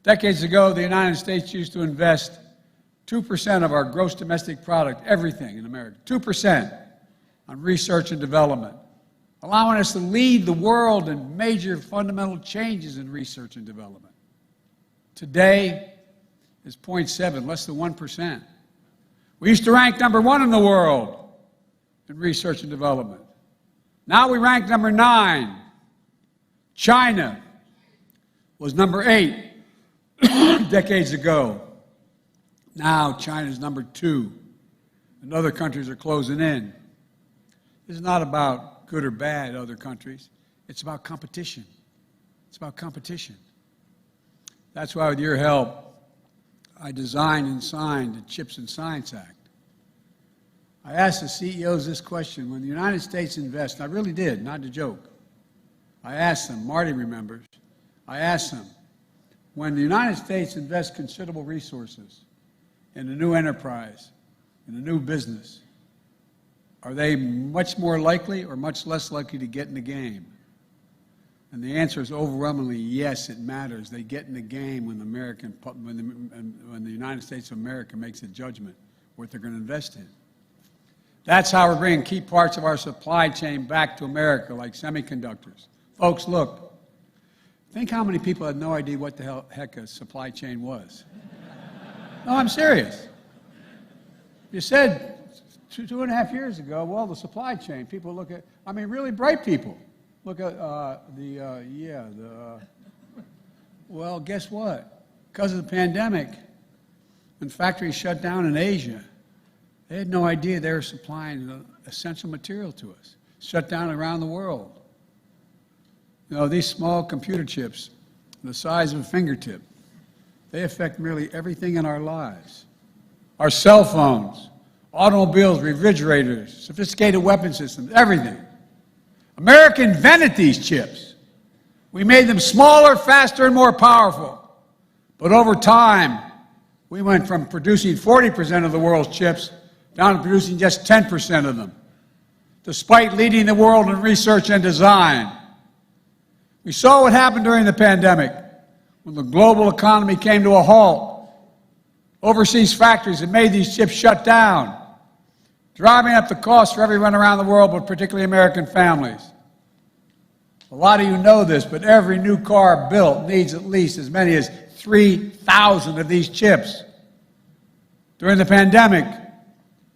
Decades ago, the United States used to invest 2% of our gross domestic product, everything in America, 2% on research and development, allowing us to lead the world in major fundamental changes in research and development. Today is 0.7, less than 1%. We used to rank number 1 in the world in research and development. Now we rank number 9. China was number 8 decades ago. Now China's number 2, and other countries are closing in. This is not about good or bad other countries. It's about competition. It's about competition. That's why, with your help, I designed and signed the CHIPS and Science Act. I asked the CEOs this question. When the United States invests, and I really did, not a joke, I asked them, Marty remembers, I asked them, when the United States invests considerable resources in a new enterprise, in a new business, are they much more likely or much less likely to get in the game? And the answer is overwhelmingly yes, it matters. They get in the game when the United States of America makes a judgment what they're going to invest in. That's how we're bringing key parts of our supply chain back to America, like semiconductors. Folks, look, think how many people had no idea what the heck a supply chain was. No, I'm serious. You said 2.5 years ago, well, the supply chain, people look at, I mean, really bright people. Look at well, guess what? Because of the pandemic, when factories shut down in Asia, they had no idea they were supplying essential material to us. Shut down around the world. You know, these small computer chips, the size of a fingertip, they affect nearly everything in our lives. Our cell phones, automobiles, refrigerators, sophisticated weapon systems, everything. America invented these chips. We made them smaller, faster, and more powerful. But over time, we went from producing 40% of the world's chips down to producing just 10% of them, despite leading the world in research and design. We saw what happened during the pandemic when the global economy came to a halt. Overseas factories that made these chips shut down, driving up the cost for everyone around the world, but particularly American families. A lot of you know this, but every new car built needs at least as many as 3,000 of these chips. During the pandemic,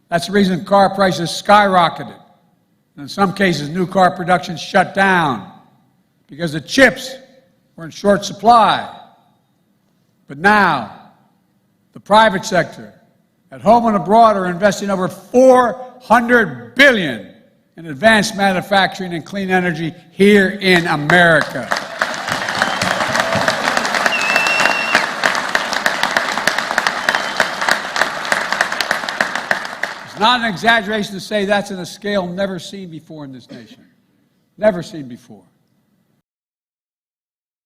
that's the reason car prices skyrocketed. And in some cases, new car production shut down because the chips were in short supply. But now, the private sector, at home and abroad, are investing over $400 billion in advanced manufacturing and clean energy here in America. It's not an exaggeration to say that's on a scale never seen before in this nation. Never seen before.